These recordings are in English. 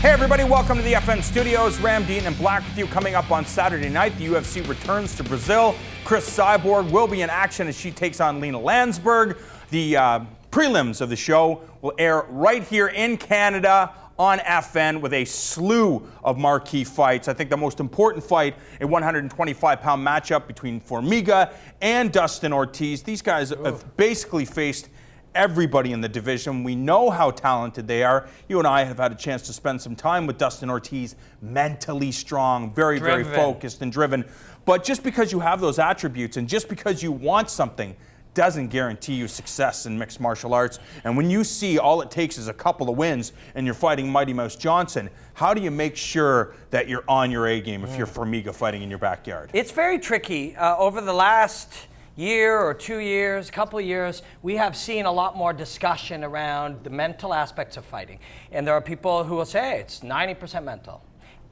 Hey everybody, welcome to the FN Studios. Ram, Dean, and Black with you. Coming up on Saturday night, the UFC returns to Brazil. Chris Cyborg will be in action as she takes on Lena Lansberg. The prelims of the show will air right here in Canada on FN with a slew of marquee fights. I think the most important fight, a 125-pound matchup between Formiga and Dustin Ortiz. These guys have basically faced everybody in the division. We know how talented they are. You and I have had a chance to spend some time with Dustin Ortiz, mentally strong, very focused and driven. But just because you have those attributes and just because you want something doesn't guarantee you success in mixed martial arts. And when you see all it takes is a couple of wins and you're fighting Mighty Mouse Johnson, how do you make sure that you're on your A game if you're Formiga fighting in your backyard? It's very tricky. Over the last year or 2 years, couple of years, we have seen a lot more discussion around the mental aspects of fighting. And there are people who will say it's 90% mental.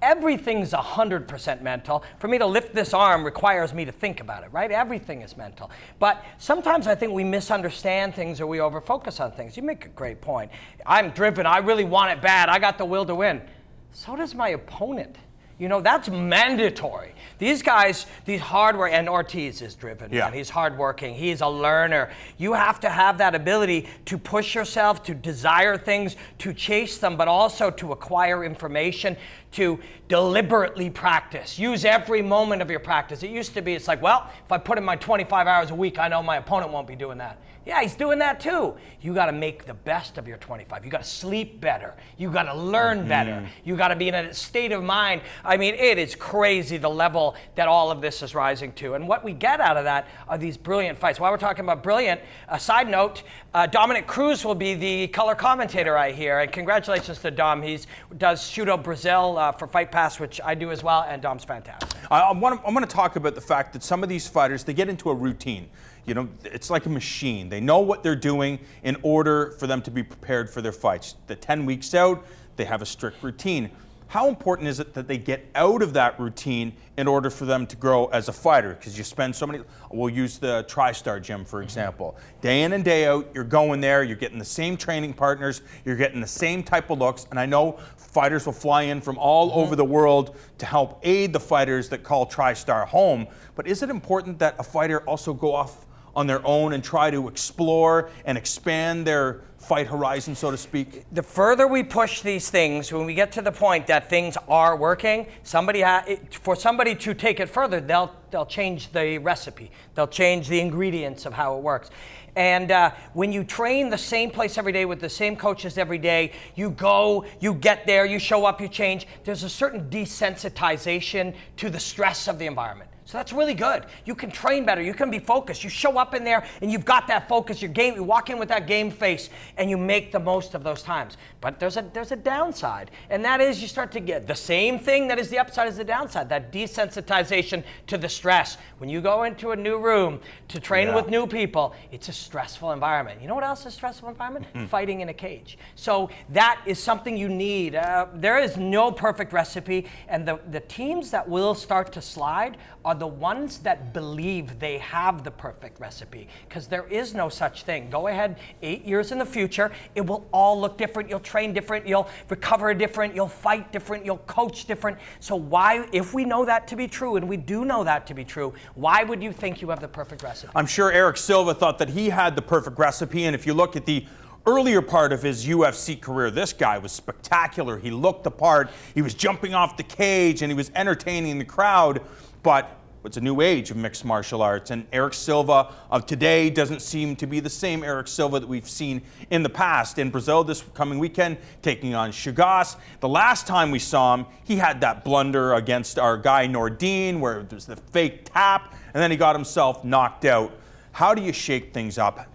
Everything's 100% mental. For me to lift this arm requires me to think about it, right? Everything is mental. But sometimes I think we misunderstand things or we overfocus on things. You make a great point. I'm driven. I really want it bad. I got the will to win. So does my opponent. You know, that's mandatory. These guys, these hardworking, and Ortiz is driven, man. He's hardworking, he's a learner. You have to have that ability to push yourself, to desire things, to chase them, but also to acquire information, to deliberately practice. Use every moment of your practice. It used to be, it's like, well, if I put in my 25 hours a week, I know my opponent won't be doing that. Yeah, he's doing that too. You got to make the best of your 25. You got to sleep better. You got to learn better. You got to be in a state of mind. I mean, it is crazy the level that all of this is rising to. And what we get out of that are these brilliant fights. While we're talking about brilliant, a side note, Dominic Cruz will be the color commentator, I hear. And congratulations to Dom. He does UFC Brazil for Fight Pass, which I do as well, and Dom's fantastic. I want to talk about the fact that some of these fighters, they get into a routine. You know, it's like a machine. They know what they're doing in order for them to be prepared for their fights. The 10 weeks out, they have a strict routine. How important is it that they get out of that routine in order for them to grow as a fighter? Because you spend so many, we'll use the TriStar gym, for example. Day in and day out, you're going there, you're getting the same training partners, you're getting the same type of looks, and I know fighters will fly in from all over the world to help aid the fighters that call TriStar home. But is it important that a fighter also go off on their own and try to explore and expand their fight horizon, so to speak? The further we push these things, when we get to the point that things are working, for somebody to take it further, they'll change the recipe. They'll change the ingredients of how it works. And when you train the same place every day with the same coaches every day, you go, you get there, you show up, you change. There's a certain desensitization to the stress of the environment. So that's really good. You can train better. You can be focused. You show up in there and you've got that focus. You walk in with that game face and you make the most of those times. But there's a downside, and that is you start to get the same thing that is the upside as the downside, that desensitization to the stress. When you go into a new room to train with new people, it's a stressful environment. You know what else is a stressful environment? Fighting in a cage. So that is something you need. There is no perfect recipe, and the teams that will start to slide are the ones that believe they have the perfect recipe, because there is no such thing. Go ahead, 8 years in the future, it will all look different. You'll train different, you'll recover different, you'll fight different, you'll coach different. So why, if we know that to be true, and we do know that to be true, why would you think you have the perfect recipe? I'm sure Eric Silva thought that he had the perfect recipe, and if you look at the earlier part of his UFC career, this guy was spectacular. He looked the part, he was jumping off the cage, and he was entertaining the crowd, but it's a new age of mixed martial arts, and Eric Silva of today doesn't seem to be the same Eric Silva that we've seen in the past. In Brazil this coming weekend, taking on Chagas. The last time we saw him, he had that blunder against our guy Nordine, where there's the fake tap, and then he got himself knocked out. How do you shake things up?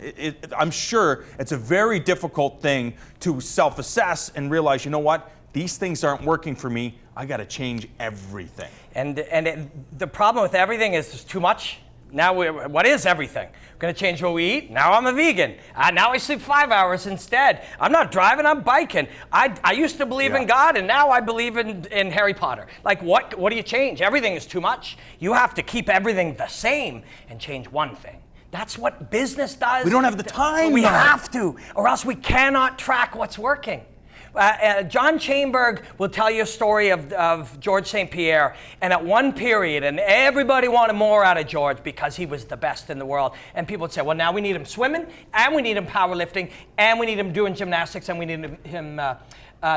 I'm sure it's a very difficult thing to self-assess and realize, you know what? These things aren't working for me. I got to change everything. And the problem with everything is there's too much. Now, what is everything? We're going to change what we eat? Now I'm a vegan. Now I sleep 5 hours instead. I'm not driving, I'm biking. I used to believe in God, and now I believe in Harry Potter. Like, what do you change? Everything is too much. You have to keep everything the same and change one thing. That's what business does. We don't have the time. We have to, or else we cannot track what's working. John Chamberg will tell you a story of George St-Pierre, and at one period, and everybody wanted more out of George because he was the best in the world. And people would say, well, now we need him swimming, and we need him powerlifting, and we need him doing gymnastics, and we need him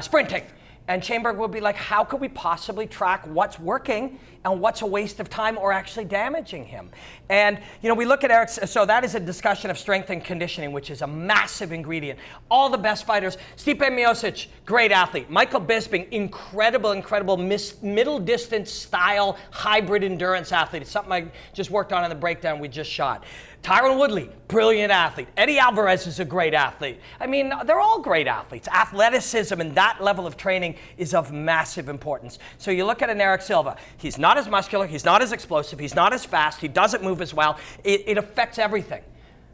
sprinting. And Chamberg would be like, how could we possibly track what's working and what's a waste of time or actually damaging him? And, we look at Eric, so that is a discussion of strength and conditioning, which is a massive ingredient. All the best fighters, Stipe Miocic, great athlete. Michael Bisping, incredible middle distance style hybrid endurance athlete. It's something I just worked on in the breakdown we just shot. Tyron Woodley, brilliant athlete. Eddie Alvarez is a great athlete. I mean, they're all great athletes. Athleticism and that level of training is of massive importance. So you look at an Eric Silva. He's not as muscular. He's not as explosive. He's not as fast. He doesn't move as well. It affects everything.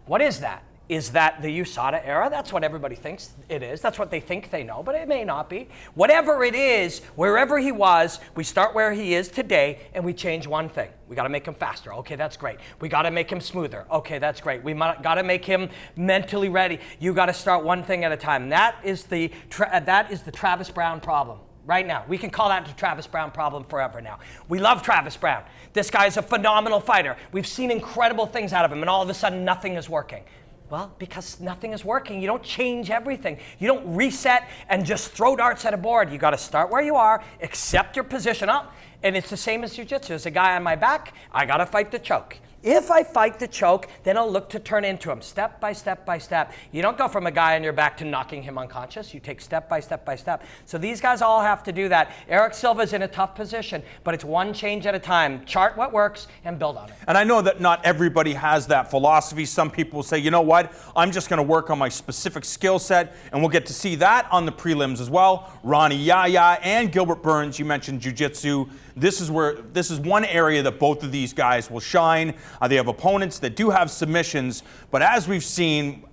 What is that? Is that the USADA era? That's what everybody thinks it is. That's what they think they know, but it may not be. Whatever it is, wherever he was, we start where he is today and we change one thing. We got to make him faster. Okay, that's great. We got to make him smoother. Okay, that's great. We got to make him mentally ready. You got to start one thing at a time. That is the Travis Brown problem. Right now. We can call that the Travis Brown problem forever now. We love Travis Brown. This guy's a phenomenal fighter. We've seen incredible things out of him, and all of a sudden nothing is working. Well, because nothing is working, you don't change everything. You don't reset and just throw darts at a board. You got to start where you are, accept your position up, and it's the same as jiu-jitsu. As a guy on my back, I got to fight the choke. If I fight the choke, then I'll look to turn into him, step by step by step. You don't go from a guy on your back to knocking him unconscious. You take step by step by step. So these guys all have to do that. Eric Silva's in a tough position, but it's one change at a time. Chart what works and build on it. And I know that not everybody has that philosophy. Some people will say, you know what, I'm just going to work on my specific skill set, and we'll get to see that on the prelims as well. Ronnie Yahya and Gilbert Burns, you mentioned jiu-jitsu. This is one area that both of these guys will shine. They have opponents that do have submissions, but as we've seen,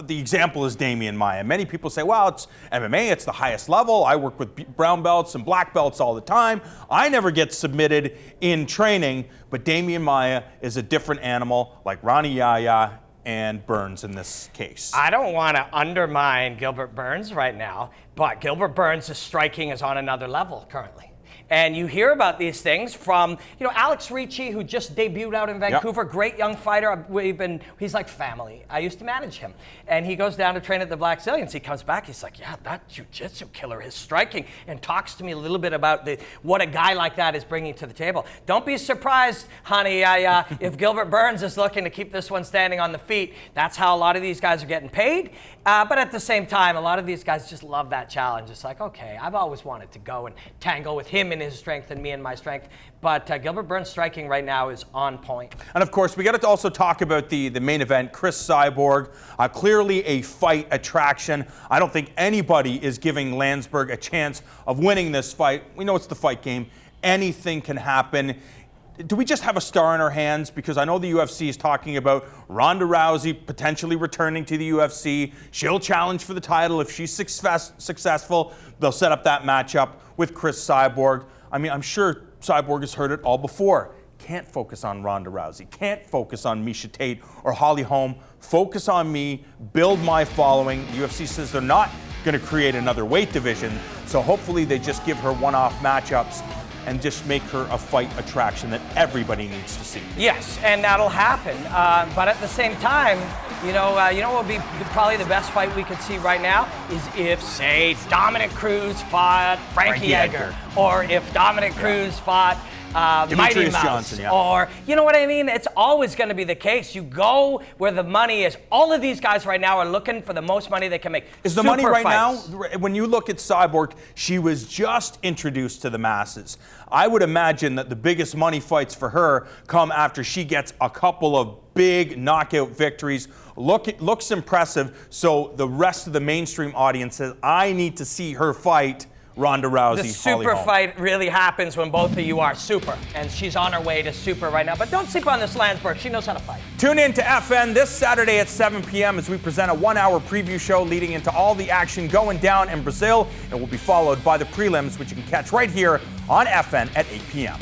the example is Damian Maia. Many people say, well, it's MMA, it's the highest level. I work with brown belts and black belts all the time. I never get submitted in training, but Damian Maia is a different animal, like Ronnie Yahya and Burns in this case. I don't want to undermine Gilbert Burns right now, but Gilbert Burns' striking is on another level currently. And you hear about these things from, Alex Ricci, who just debuted out in Vancouver, great young fighter. He's like family. I used to manage him. And he goes down to train at the Brasilians. He comes back, he's like, yeah, that jiu-jitsu killer is striking, and talks to me a little bit about what a guy like that is bringing to the table. Don't be surprised, honey, if Gilbert Burns is looking to keep this one standing on the feet. That's how a lot of these guys are getting paid. But at the same time, a lot of these guys just love that challenge. It's like, okay, I've always wanted to go and tangle with him in his strength and me in my strength. But Gilbert Burns' striking right now is on point. And of course, we got to also talk about the main event, Chris Cyborg. Clearly a fight attraction. I don't think anybody is giving Lansberg a chance of winning this fight. We know it's the fight game. Anything can happen. Do we just have a star in our hands? Because I know the UFC is talking about Ronda Rousey potentially returning to the UFC. She'll challenge for the title. If she's successful, they'll set up that matchup with Chris Cyborg. I mean, I'm sure Cyborg has heard it all before. Can't focus on Ronda Rousey. Can't focus on Miesha Tate or Holly Holm. Focus on me. Build my following. The UFC says they're not going to create another weight division. So hopefully they just give her one-off matchups and just make her a fight attraction that everybody needs to see. Yes, and that'll happen. But at the same time, what would be probably the best fight we could see right now is if, say, Dominic Cruz fought Frankie Edgar, or if Dominic Cruz fought Mighty Mouse, Johnson, or you know what I mean? It's always going to be the case. You go where the money is. All of these guys right now are looking for the most money they can make. Is the money right now? When you look at Cyborg, she was just introduced to the masses. I would imagine that the biggest money fights for her come after she gets a couple of big knockout victories. Looks impressive. So the rest of the mainstream audience says, I need to see her fight Ronda Rousey. The super fight really happens when both of you are super, and she's on her way to super right now. But don't sleep on this Lansberg. She knows how to fight. Tune in to FN this Saturday at 7 p.m. as we present a 1-hour preview show leading into all the action going down in Brazil. It will be followed by the prelims, which you can catch right here on FN at 8 p.m.